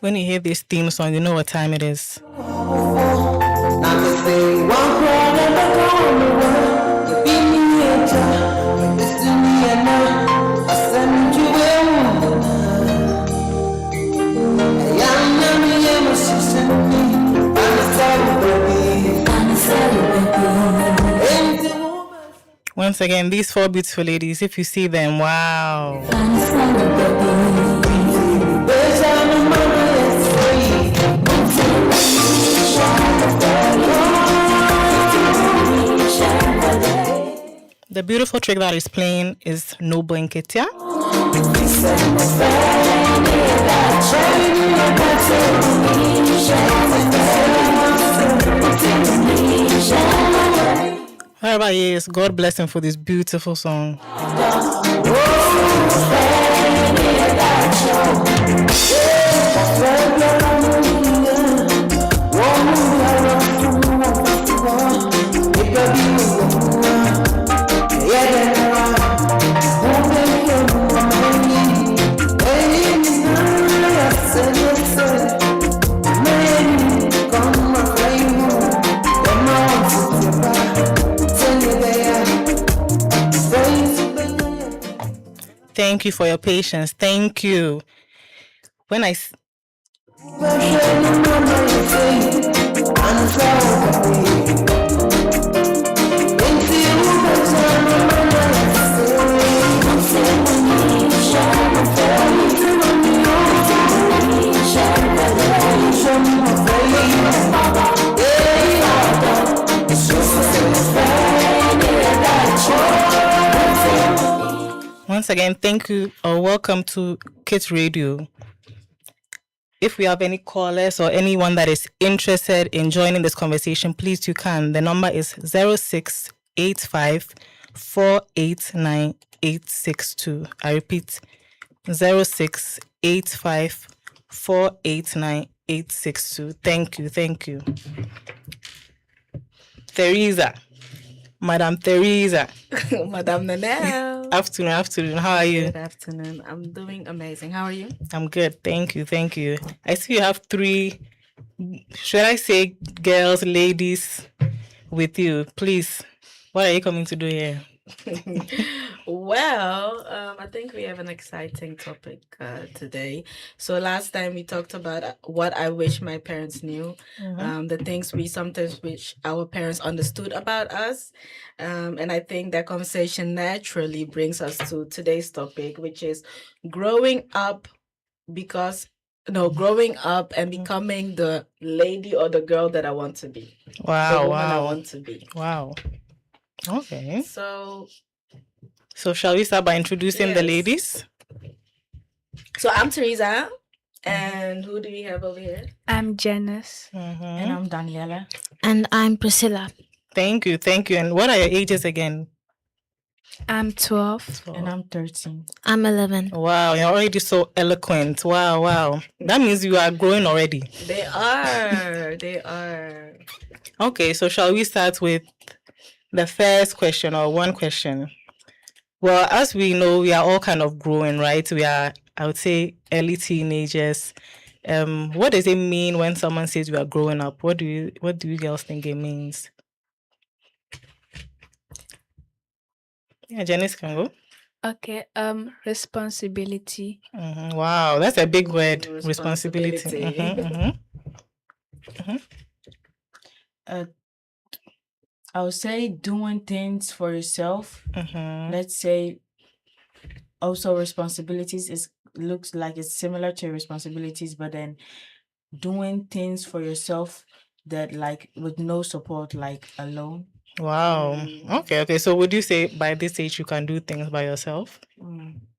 When you hear this theme song, you know what time it is. Once again, these four beautiful ladies, if you see them, wow. The beautiful track that is playing is Noble Nketia. Wherever he is, God bless him for this beautiful song. Thank you for your patience. Thank you. When I once again, thank you or welcome to Kids Radio. If we have any callers or anyone that is interested in joining this conversation, please you can. The number is 0685 489 862. I repeat, 0685 489 862. Thank you. Teresa. Madam Teresa. Madam Nanelle. Afternoon. How are you? Good afternoon. I'm doing amazing. How are you? I'm good. Thank you. I see you have three, should I say girls, ladies with you. Please, what are you coming to do here? Well, I think we have an exciting topic today. So last time we talked about what I wish my parents knew, the things we sometimes wish our parents understood about us. And I think that conversation naturally brings us to today's topic, which is growing up and becoming the lady or the girl that I want to be. Wow. The woman I want to be. Wow. Okay. So shall we start by introducing the ladies? So I'm Teresa. And who do we have over here? I'm Janice. And I'm Daniela. And I'm Priscilla. Thank you. And what are your ages again? I'm 12. And I'm 13. I'm 11. Wow, you're already so eloquent. Wow. That means you are growing already. They are. Okay, so shall we start with the first question or one question? Well, as we know, we are all kind of growing, right? We are, I would say, early teenagers. What does it mean when someone says we are growing up? What do you girls think it means? Yeah, Janice can go. Okay, responsibility. Wow, that's a big word. Responsibility. I would say doing things for yourself. Let's say also responsibilities looks like it's similar to responsibilities, but then doing things for yourself that like with no support, like alone. Wow. Okay. So would you say by this age you can do things by yourself?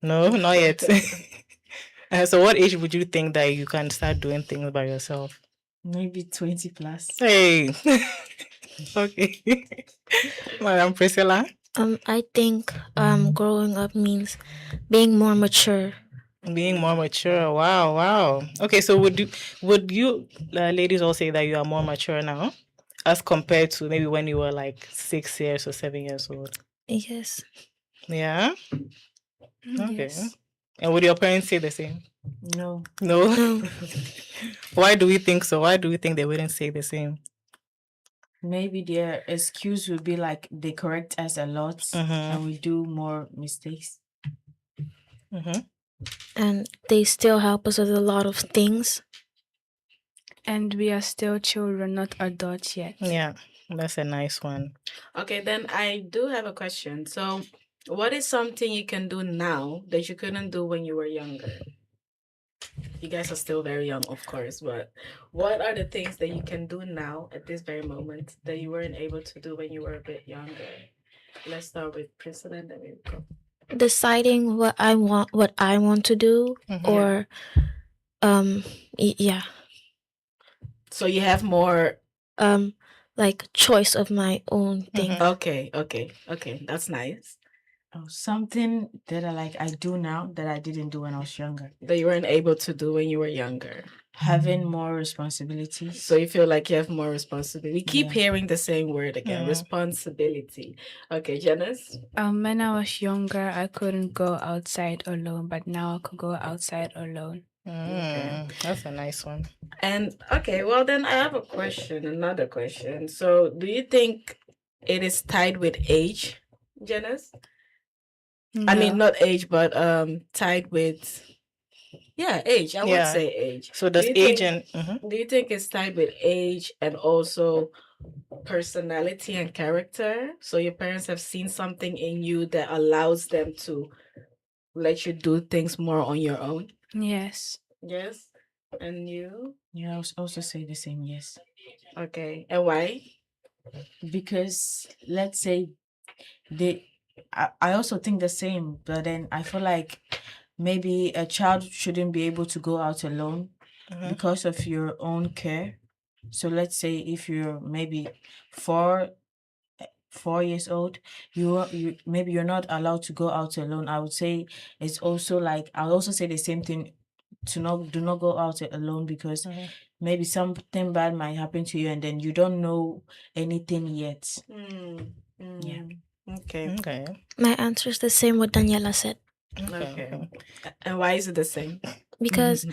No, not yet. So what age would you think that you can start doing things by yourself? Maybe 20 plus. Hey. Okay. Madam Priscilla? I think growing up means being more mature. Being more mature. Wow. Okay, so would you ladies all say that you are more mature now as compared to maybe when you were like 6 years or 7 years old? Yes. Yeah? Okay. Yes. And would your parents say the same? No. No. No. Why do we think so? Why do we think they wouldn't say the same? Maybe their excuse would be like they correct us a lot and we do more mistakes. And they still help us with a lot of things. And we are still children, not adults yet. Yeah, that's a nice one. Okay, then I do have a question. So, what is something you can do now that you couldn't do when you were younger? You guys are still very young, of course, but what are the things that you can do now at this very moment that you weren't able to do when you were a bit younger? Let's start with Priscilla and then we go. Deciding what I want to do, or yeah, So you have more. like choice of my own thing. Okay, that's nice. Oh, something that I do now that I didn't do when I was younger. That you weren't able to do when you were younger. Having more responsibilities. So you feel like you have more responsibility. We keep Yeah. hearing the same word again, responsibility. Okay, Janice? When I was younger, I couldn't go outside alone, but now I could go outside alone. That's a nice one. And okay, well then I have another question. So do you think it is tied with age, Janice? I mean not age, but tied with age. I would say age. So does Do you age think- and Do you think it's tied with age and also personality and character? So your parents have seen something in you that allows them to let you do things more on your own? Yes. Yes. And you? Yeah, I would also say the same, yes. Okay. And why? Because let's say I also think the same, but then I feel like maybe a child shouldn't be able to go out alone because of your own care. So let's say if you're maybe 4 years old, you maybe you're not allowed to go out alone. I would say it's also like I'll also say the same thing, to do not go out alone, because maybe something bad might happen to you and then you don't know anything yet. Yeah. Okay. My answer is the same what Daniela said, Okay. And why is it the same? because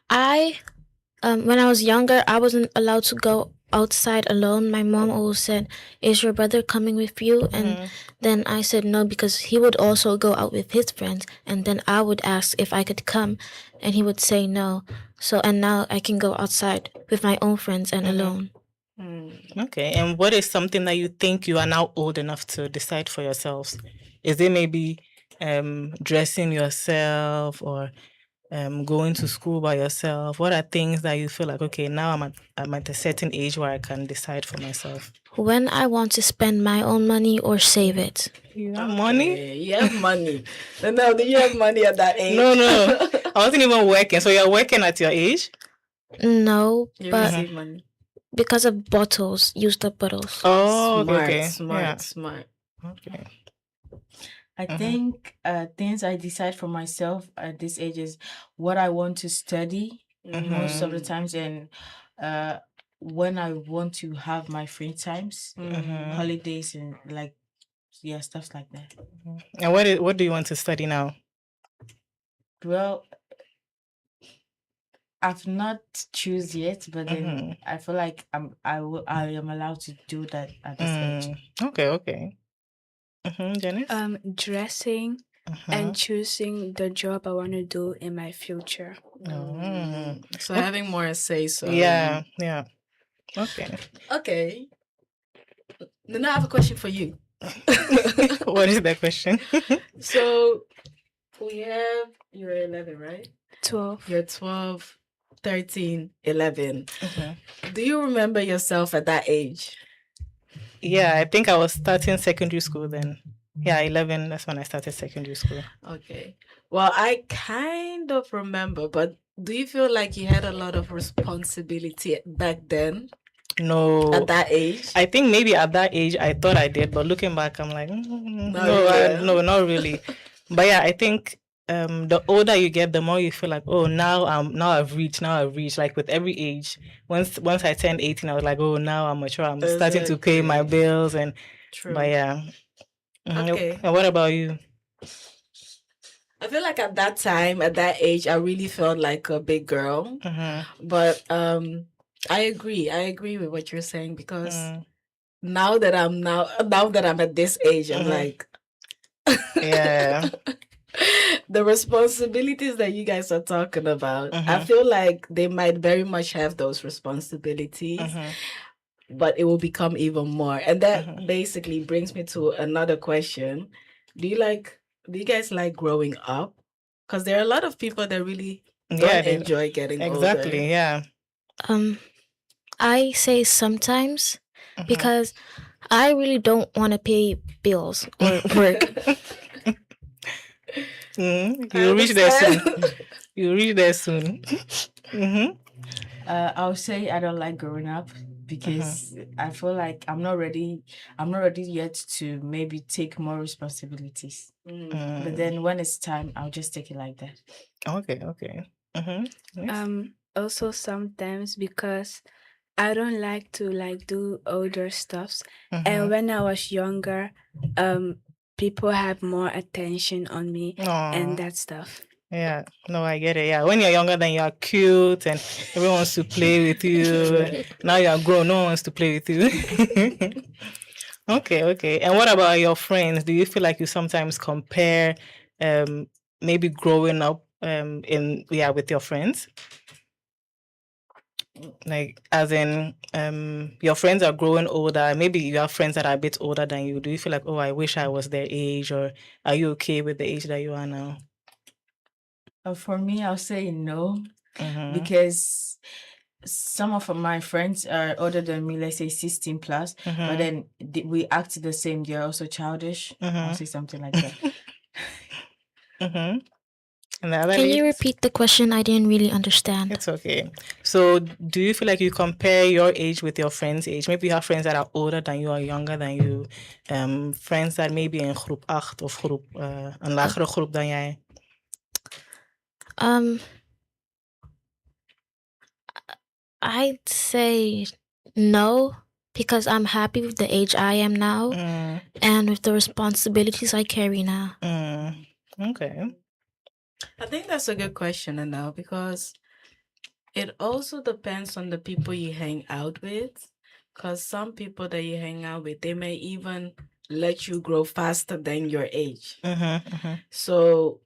when I was younger, I wasn't allowed to go outside alone. My mom always said, "Is your brother coming with you?" And then I said no, because he would also go out with his friends, and then I would ask if I could come, and he would say no. So, and now I can go outside with my own friends and alone. Okay. And what is something that you think you are now old enough to decide for yourselves? Is it maybe dressing yourself, or going to school by yourself? What are things that you feel like, okay, now I'm at a certain age where I can decide for myself? When I want to spend my own money or save it. You have money? Okay, you have money. No, do you have money at that age? No. I wasn't even working. So you're working at your age? No, You but receive money. because of bottles, used up bottles. Oh, Smart, okay. smart, Yeah. smart. Okay. I think things I decide for myself at this age is what I want to study most of the times, and when I want to have my free times, holidays, and stuff like that. And what do you want to study now? Well, I've not choose yet, but then I feel like I am allowed to do that at this age. Okay. Janice? Dressing and choosing the job I want to do in my future. So having more say so. Yeah. Okay. Okay. Then I have a question for you. What is the question? So we have, you're 11, right? 12. You're 12, 13, 11. Do you remember yourself at that age? Yeah, I think I was starting secondary school then. Yeah, 11, that's when I started secondary school. Okay. Well, I kind of remember, but do you feel like you had a lot of responsibility back then No. at that age? I think maybe at that age I thought I did, but looking back, I'm like, Not no, really. no, not really. But yeah, I think the older you get, the more you feel like, oh, now I've reached. Like with every age, once I turned 18, I was like, oh, now I'm mature. I'm starting to pay my bills, and True. but yeah. Okay. And what about you? I feel like at that time, at that age, I really felt like a big girl. Mm-hmm. But I agree with what you're saying, because Mm. now that I'm at this age, I'm Mhm. like, Yeah. the responsibilities that you guys are talking about, I Mhm. feel like they might very much have those responsibilities, Mhm. but it will become even more. And that Mhm. basically brings me to another question. Do you guys like growing up? Because there are a lot of people that really Yeah, don't enjoy getting exactly. older. Yeah. I say sometimes Mhm. because I really don't want to pay bills or work. Mhm. I You'll reach there soon. understand. You'll reach there soon. Mm-hmm. I'll say I don't like growing up because I feel like I'm not ready. I'm not ready yet to maybe take more responsibilities. But then when it's time, I'll just take it like that. Okay. Okay. Mm-hmm. Also sometimes because I don't like to like do older stuffs. And when I was younger, people have more attention on me and that stuff. Yeah, no, I get it. Yeah, when you're younger, then you're cute and everyone wants to play with you. Now you're grown, no one wants to play with you. Okay, okay. And what about your friends? Do you feel like you sometimes compare, maybe growing up, with your friends? Like, as in, your friends are growing older. Maybe you have friends that are a bit older than you. Do you feel like, oh, I wish I was their age, or are you okay with the age that you are now? For me, I'll say no Mm-hmm. because some of my friends are older than me, let's say 16 plus, but then we act the same. They're also childish. I'll say something like that. Mm-hmm. And the other Can you ladies? repeat the question? I didn't really understand. It's okay. So, do you feel like you compare your age with your friend's age? Maybe you have friends that are older than you or younger than you. Friends that maybe in groep 8 of een lagere groep dan jij. I'd say no because I'm happy with the age I am now and with the responsibilities I carry now. Okay. I think that's a good question, Anna, because it also depends on the people you hang out with. Because some people that you hang out with, they may even let you grow faster than your age. So,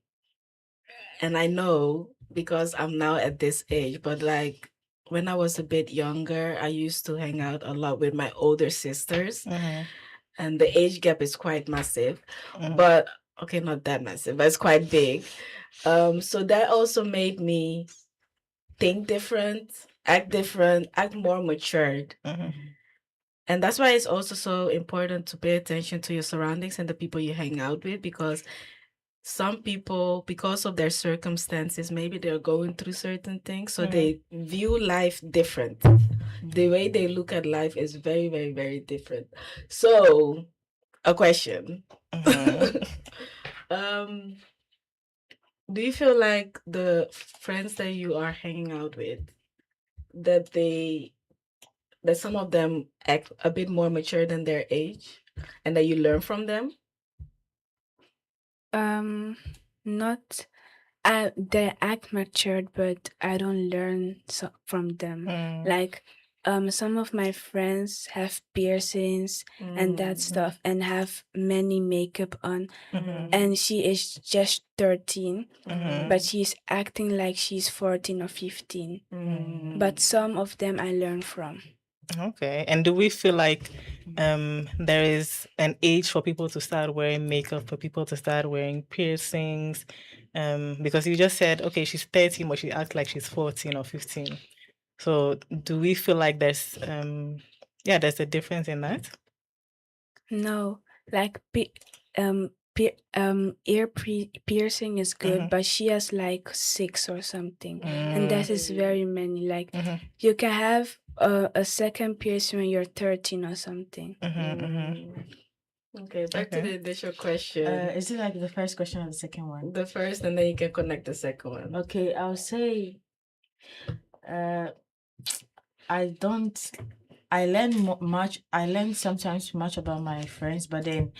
and I know because I'm now at this age, but like when I was a bit younger, I used to hang out a lot with my older sisters, and the age gap is quite massive. But okay, not that massive, but it's quite big. So that also made me think different, act more matured. And that's why it's also so important to pay attention to your surroundings and the people you hang out with, because some people, because of their circumstances, maybe they're going through certain things, so they view life different. The way they look at life is very, very, very different. So, a question. Do you feel like the friends that you are hanging out with, that some of them act a bit more mature than their age, and that you learn from them? Not they act matured, but I don't learn from them. Like some of my friends have piercings and that stuff and have many makeup on, and she is just 13, but she's acting like she's 14 or 15. But some of them I learn from. Okay. And do we feel like there is an age for people to start wearing makeup, for people to start wearing piercings? Because you just said, okay, she's 13, but she acts like she's 14 or 15. So do we feel like there's a difference in that? No, like ear piercing is good, but she has like 6 or something, and that is very many. Like you can have a second piercing when you're 13 or something. Okay, back to the initial question. Is it like the first question or the second one? The first, and then you can connect the second one. Okay, I'll say I I learn much. I learn sometimes much about my friends, but then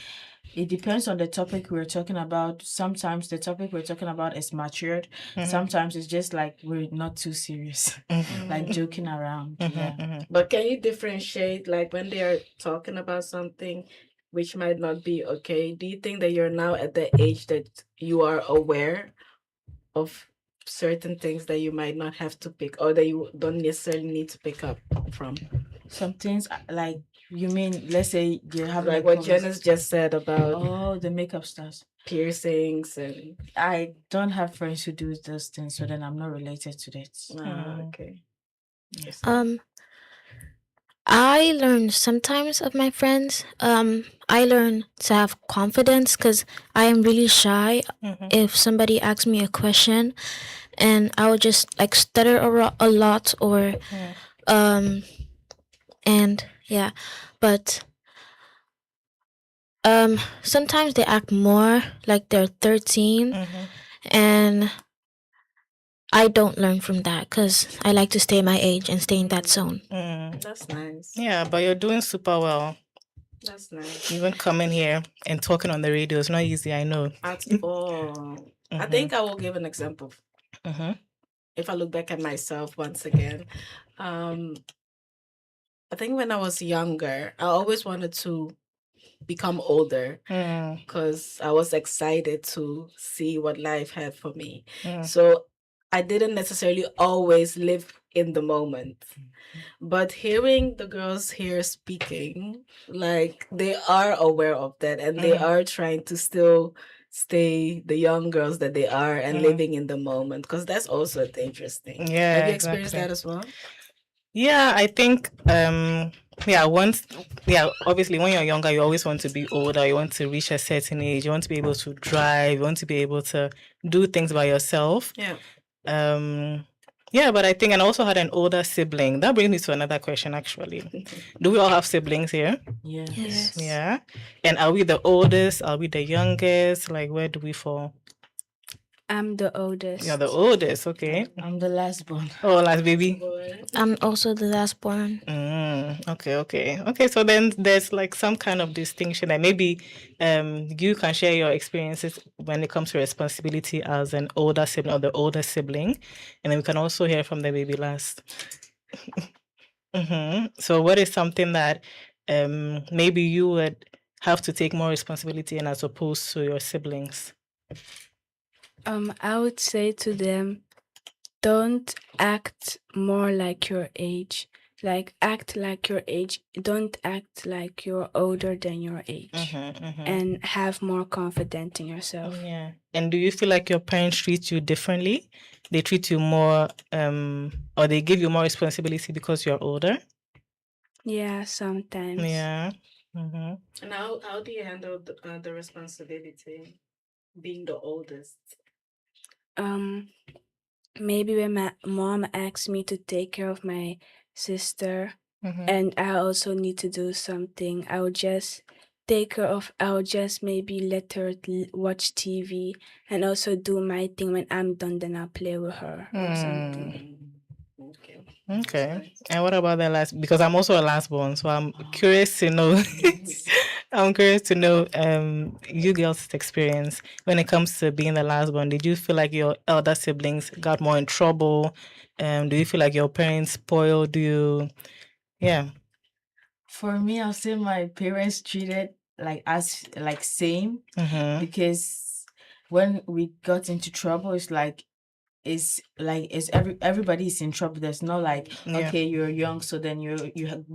it depends on the topic we're talking about. Sometimes the topic we're talking about is matured. Sometimes it's just like we're not too serious, like joking around. Yeah. But can you differentiate, like when they are talking about something which might not be okay? Do you think that you're now at the age that you are aware of certain things that you might not have to pick, or that you don't necessarily need to pick up from? Some things like, you mean, let's say you have Like what Janice just said about the makeup stars. piercings and I don't have friends who do those things, so then I'm not related to that. okay. Yes. I learn sometimes of my friends. I learn to have confidence because I am really shy. If somebody asks me a question, and I would just like stutter a lot, or and yeah, but sometimes they act more like they're 13, and I don't learn from that because I like to stay my age and stay in that zone. That's nice. Yeah, but you're doing super well. That's nice. Even coming here and talking on the radio is not easy, I know. At all. I think I will give an example. If I look back at myself once again, I think when I was younger, I always wanted to become older because I was excited to see what life had for me. So I didn't necessarily always live in the moment. But hearing the girls here speaking, like they are aware of that, and they are trying to still stay the young girls that they are and living in the moment, because that's also a dangerous thing. Yeah, Have you experienced exactly. that as well? Yeah, I think obviously when you're younger you always want to be older, you want to reach a certain age, you want to be able to drive, you want to be able to do things by yourself. Yeah, but I think, and I also had an older sibling. That brings me to another question actually. Do we all have siblings here? Yes. Yeah. And are we the oldest? Are we the youngest? Like, where do we fall? I'm the oldest. You're the oldest, okay. I'm the last born. Oh, last baby. I'm also the last born. Okay. So then there's like some kind of distinction that maybe you can share your experiences when it comes to responsibility as an older sibling or the older sibling, and then we can also hear from the baby last. So what is something that maybe you would have to take more responsibility in as opposed to your siblings? I would say to them, don't act more like your age. Like, act like your age. Don't act like you're older than your age. And have more confidence in yourself. Yeah. And do you feel like your parents treat you differently? They treat you more, or they give you more responsibility because you're older? Yeah, sometimes. Yeah. And how do you handle the responsibility being the oldest? Maybe when my mom asks me to take care of my sister, and I also need to do something, I'll just maybe let her watch TV and also do my thing. When I'm done, then I'll play with her or something. Okay. And what about the last? Because I'm also a last born, so I'm curious to know. You girls' experience when it comes to being the last born. Did you feel like your elder siblings got more in trouble? Do you feel like your parents spoiled you? Yeah. For me, I'll say my parents treated us same, because when we got into trouble, it's everybody's in trouble. There's no okay, you're young, so then you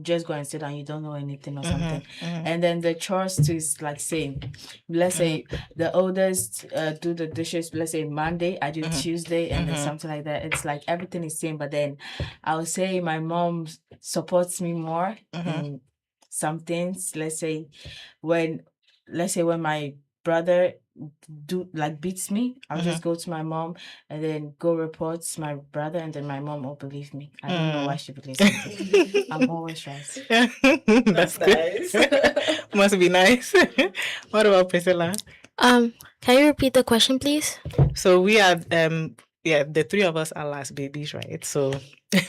just go and sit down, you don't know anything or something. And then the chores too is same. Let's say the oldest do the dishes, let's say Monday, I do Tuesday, and then something like that. It's like everything is same, but then I would say my mom supports me more in some things. Let's say when my brother beats me, I'll just go to my mom and then go report to my brother, and then my mom will believe me. I don't know why she believes me. I'm always right. That's nice. Must be nice. What about Priscilla? Can you repeat the question, please? So we are yeah, the three of us are last babies, right? So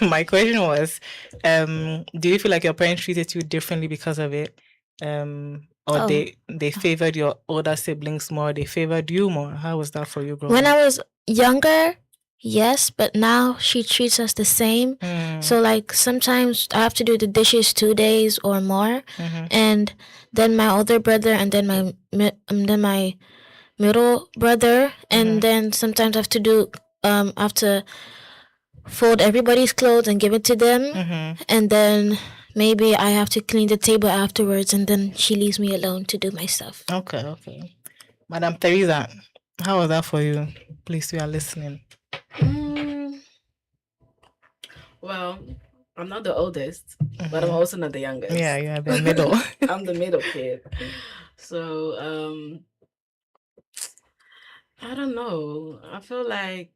my question was, do you feel like your parents treated you differently because of it? Or Oh. they favored your older siblings more, they favored you more? How was that for you growing When up? I was younger, yes, but now she treats us the same. So like sometimes I have to do the dishes 2 days or more, and then my older brother, and then my middle brother, and then sometimes I have to do I have to fold everybody's clothes and give it to them, and then maybe I have to clean the table afterwards, and then she leaves me alone to do my stuff. Okay. Madam Teresa, how was that for you? Please, we are listening. Well, I'm not the oldest, but I'm also not the youngest. Yeah, you are the middle. I'm the middle kid. So I don't know. I feel like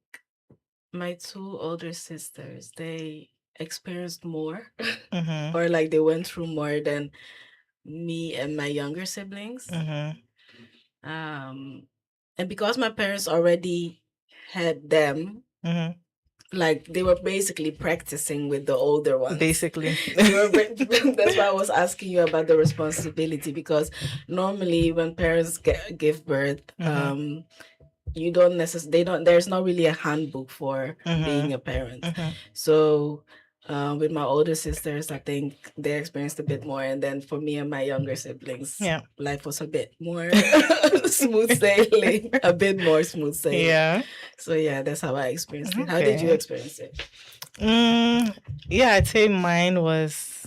my two older sisters, they experienced more or like they went through more than me and my younger siblings. And because my parents already had them, like they were basically practicing with the older ones. Basically. That's why I was asking you about the responsibility, because normally when parents give birth, you don't necessarily, there's not really a handbook for being a parent. So with my older sisters, I think they experienced a bit more, and then for me and my younger siblings, life was a bit more smooth sailing, a bit more smooth sailing. Yeah. So yeah, that's how I experienced it. How did you experience it? Yeah, I'd say mine was.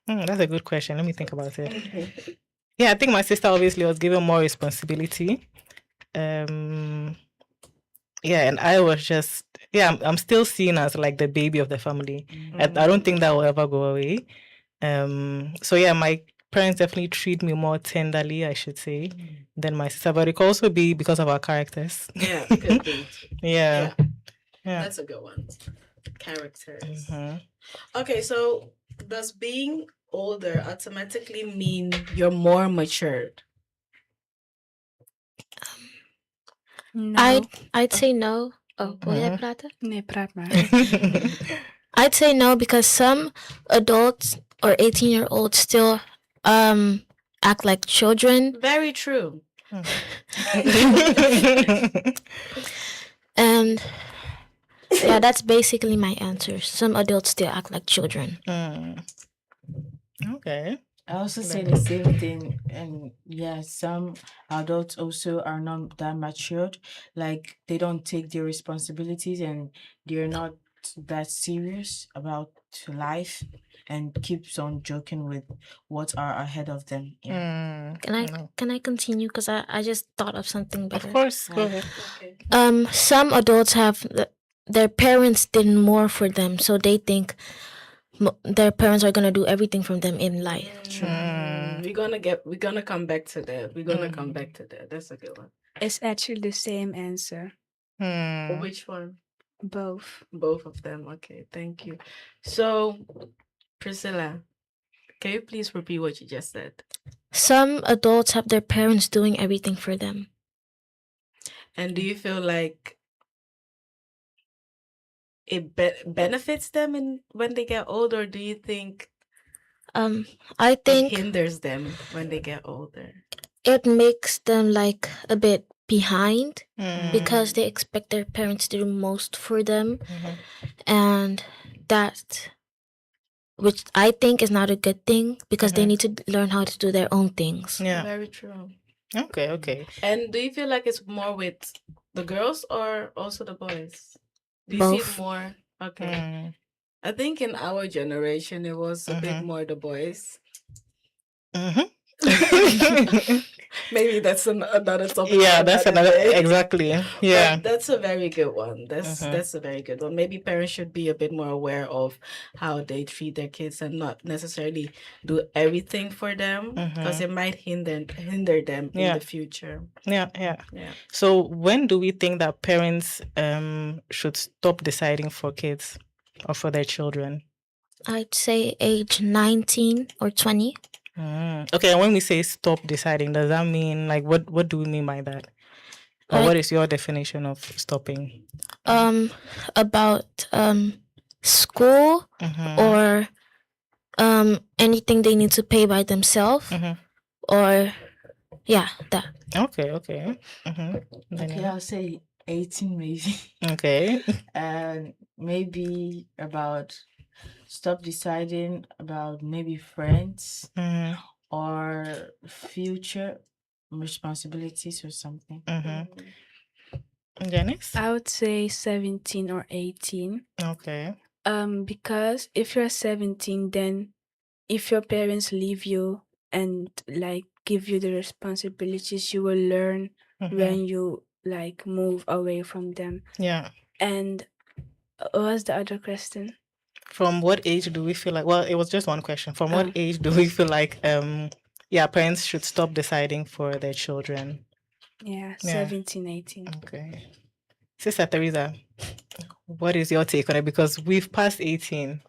That's a good question. Let me think about it. Yeah, I think my sister obviously was given more responsibility. Yeah, and I was just, I'm still seen as like the baby of the family. I don't think that will ever go away. So yeah, my parents definitely treat me more tenderly, I should say, than my sister, but it could also be because of our characters. Yeah, good. Yeah. That's a good one. Characters. Okay, so does being older automatically mean you're more matured? No. I'd say no. Oh, wil jij praten? Nee, praat maar. I'd say no, because some adults or 18-year-olds still act like children. Very true. And yeah, that's basically my answer. Some adults still act like children. Okay. I also say the same thing, and yeah, some adults also are not that matured. Like they don't take their responsibilities, and they're not that serious about life, and keeps on joking with what are ahead of them. Yeah. Can I continue? Because I just thought of something better. Of course, go ahead. Okay. Some adults have their parents did more for them, so they think their parents are gonna do everything for them in life. We're gonna come back to that. We're gonna come back to that. That's a good one. It's actually the same answer. Which one? Both. Both of them. Okay, thank you. So, Priscilla, can you please repeat what you just said? Some adults have their parents doing everything for them. And do you feel like it benefits them when they get older? Or do you think I think it hinders them when they get older? It makes them like a bit behind because they expect their parents to do most for them, and that, which I think is not a good thing, because they need to learn how to do their own things. Yeah. Very true. Okay. And do you feel like it's more with the girls or also the boys? Do you see Both. it more? Okay. I think in our generation it was a bit more the boys. Maybe that's another topic. Yeah, that's another exactly. Yeah. But that's a very good one. That's a very good one. Maybe parents should be a bit more aware of how they treat their kids and not necessarily do everything for them, because it might hinder them in the future. Yeah. So when do we think that parents should stop deciding for kids or for their children? I'd say age 19 or 20. Okay, and when we say stop deciding, does that mean like what do we mean by that? Or Like- what is your definition of stopping? About school Mhm. or anything they need to pay by themselves, Mhm. or yeah, that. Okay. Mhm. Okay, Daniela? I'll say 18 maybe. Okay. And maybe about stop deciding about maybe friends Mhm. or future responsibilities or something. Mhm. Janice? I would say 17 or 18. Okay. Because if you're 17, then if your parents leave you and like give you the responsibilities, you will learn Mhm. when you like move away from them. Yeah. And what was the other question? From what age do we feel like? Well, it was just one question. From what Oh. age do we feel like parents should stop deciding for their children? Yeah, Yeah. 17, 18. Okay. Sister Teresa, what is your take on it? Because we've passed 18.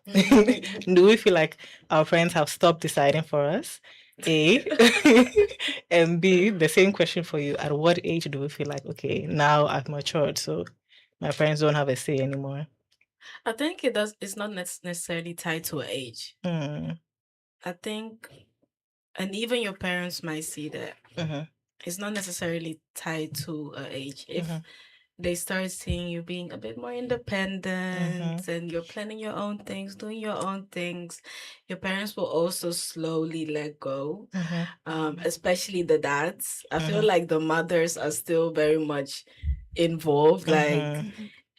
Do we feel like our friends have stopped deciding for us? A. And B, the same question for you. At what age do we feel like, okay, now I've matured, so my parents don't have a say anymore? I think it's not necessarily tied to age. Mm. I think, and even your parents might see that Mhm. it's not necessarily tied to age. If Mhm. they start seeing you being a bit more independent and you're planning your own things, doing your own things, your parents will also slowly let go. Especially the dads. I feel like the mothers are still very much involved, like,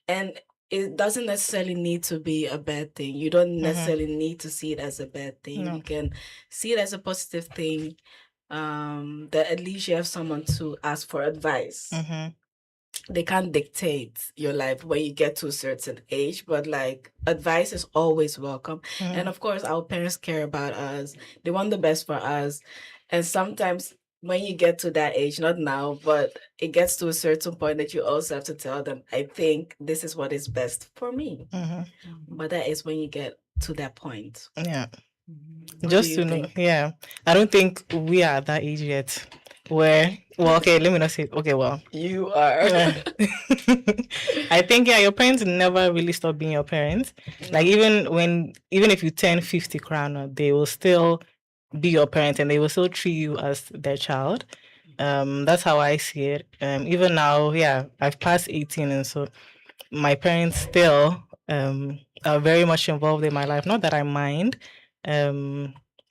and it doesn't necessarily need to be a bad thing. You don't necessarily need to see it as a bad thing. No. You can see it as a positive thing. That at least you have someone to ask for advice. They can't dictate your life when you get to a certain age, but like advice is always welcome. And of course, our parents care about us. They want the best for us. And sometimes when you get to that age, not now, but it gets to a certain point that you also have to tell them, I think this is what is best for me. But that is when you get to that point. Yeah. What Just do to you know, think? yeah. I don't think we are at that age yet. Where, well, okay, let me not say, okay, well, You are. I think, yeah, your parents never really stop being your parents. Like, even if you turn 50 crown, they will still be your parents and they will still treat you as their child. That's how I see it. Even now, yeah, I've passed 18, and so my parents still are very much involved in my life. Not that I mind.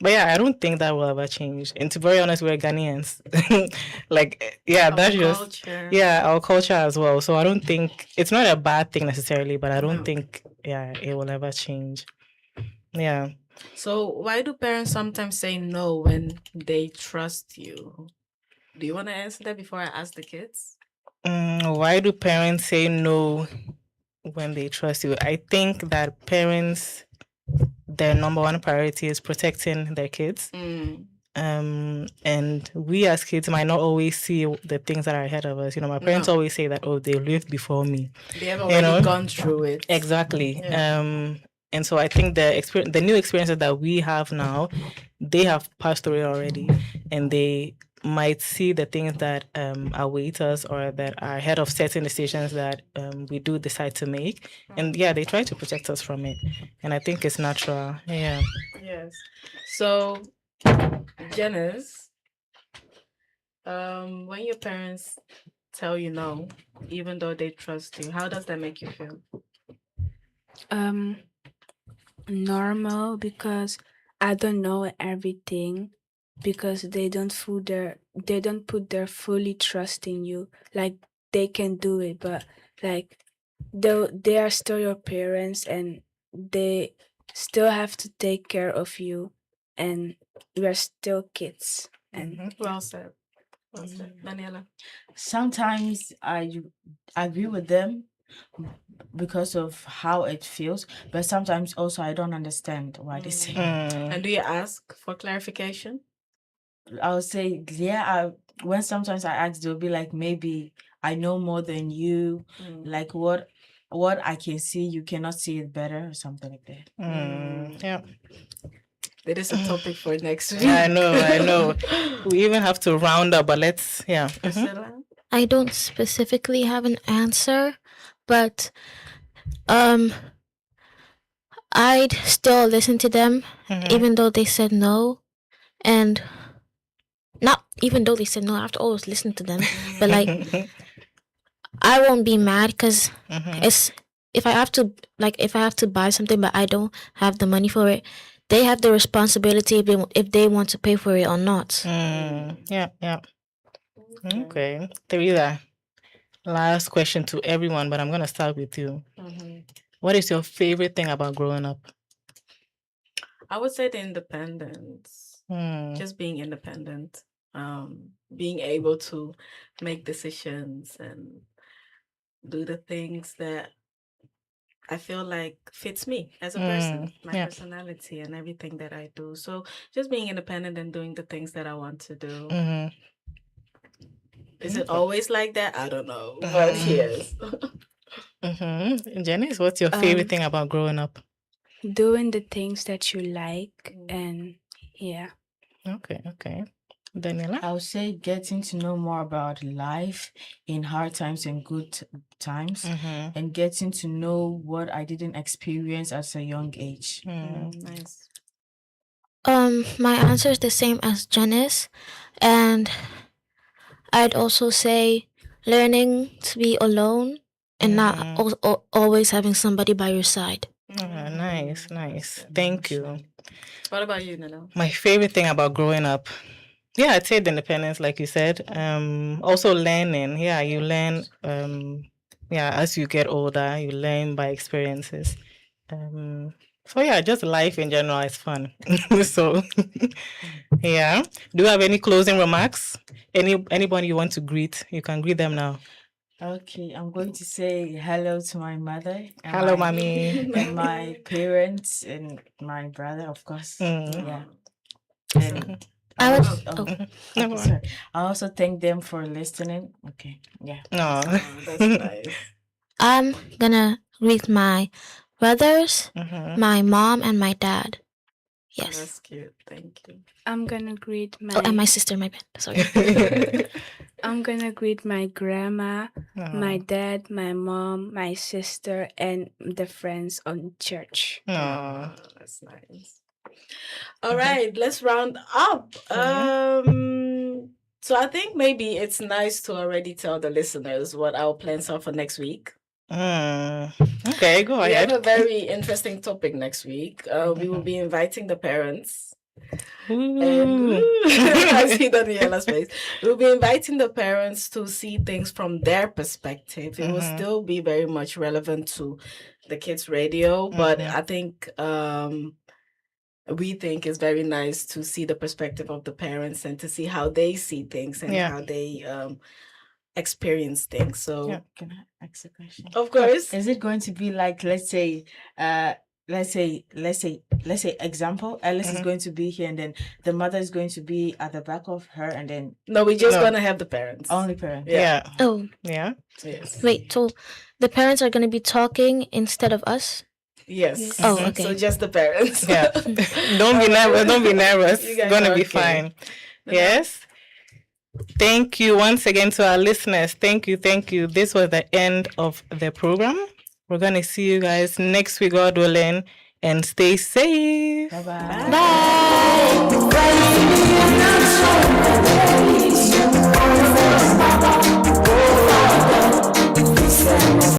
But yeah, I don't think that will ever change. And to be very honest, we're Ghanaians. Like, yeah, that's just Culture. yeah, our culture as well. So I don't think it's not a bad thing necessarily, but I don't No. think it will ever change. Yeah. So why do parents sometimes say no when they trust you? Do you want to answer that before I ask the kids? Why do parents say no when they trust you? I think that parents, their number one priority is protecting their kids. And we as kids might not always see the things that are ahead of us. You know, my parents No. always say that, oh, they lived before me. They have already know? gone through it. Exactly. Yeah. And so I think the new experiences that we have now, they have passed through it already, and they might see the things that await us or that are ahead of certain decisions that we do decide to make. And yeah, they try to protect us from it. And I think it's natural. Yeah. Yes. So, Janice, when your parents tell you no, even though they trust you, how does that make you feel? Normal, because I don't know everything, because they don't put their fully trust in you. Like they can do it, but like they are still your parents and they still have to take care of you, and we are still kids. And Well said. Well said. Daniela. Sometimes I agree with them because of how it feels, but sometimes also I don't understand why they say. And do you ask for clarification? I'll say, yeah, when sometimes I ask, they'll be like, maybe I know more than you. Like what I can see, you cannot see it better or something like that. Yeah. That is a topic for next week. I know. We even have to round up, but let's, yeah. Priscilla? I don't specifically have an answer, but I'd still listen to them even though they said no, and not even though they said no. I have to always listen to them, but like I won't be mad because it's if I have to buy something but I don't have the money for it, they have the responsibility if they want to pay for it or not. Yeah. Okay. Teresa, last question to everyone, but I'm gonna start with you. What is your favorite thing about growing up? I would say the independence. Just being independent. Being able to make decisions and do the things that I feel like fits me as a person, my personality and everything that I do. So just being independent and doing the things that I want to do. Is it always like that? I don't know. But yes. Janice, what's your favorite thing about growing up? Doing the things that you like, and yeah. Okay. Daniela? I would say getting to know more about life in hard times and good times, and getting to know what I didn't experience at a young age. Nice. My answer is the same as Janice, and I'd also say learning to be alone and not always having somebody by your side. Nice. Thank you. What about you, Nana? My favorite thing about growing up, I'd say the independence, like you said. Also learning. Yeah, you learn. As you get older, you learn by experiences. So just life in general is fun. So yeah. Do you have any closing remarks? Anybody you want to greet? You can greet them now. Okay, I'm going to say hello to my mother. And Hello, mommy. And my parents and my brother, of course. Yeah. And I was. Sorry. I also thank them for listening. Okay. Yeah. No. That's nice. I'm gonna greet my brothers, my mom, and my dad. Yes. That's cute. Thank you. I'm gonna greet and my sister, my bad. Sorry. I'm gonna greet my grandma, my dad, my mom, my sister, and the friends on church. That's nice. All right, let's round up. So I think maybe it's nice to already tell the listeners what our plans are for next week. Okay, go ahead. We have a very interesting topic next week. We will be inviting the parents. And I see Daniela's face. We'll be inviting the parents to see things from their perspective. It will still be very much relevant to the kids' radio, but I think we think it's very nice to see the perspective of the parents and to see how they see things and how they experience things. So can I ask a question? Of course. Is it going to be like, let's say example, Alice is going to be here and then the mother is going to be at the back of her and then No, we're just gonna have the parents. Only parents. Yeah. Oh. Yeah. Yes. Wait, so the parents are gonna be talking instead of us? Yes. Oh, okay. So just the parents. Yeah. Don't be nervous. It's gonna be fine. Yes. Thank you once again to our listeners. Thank you. This was the end of the program. We're gonna see you guys next week, God willing, and stay safe. Bye-bye. Bye.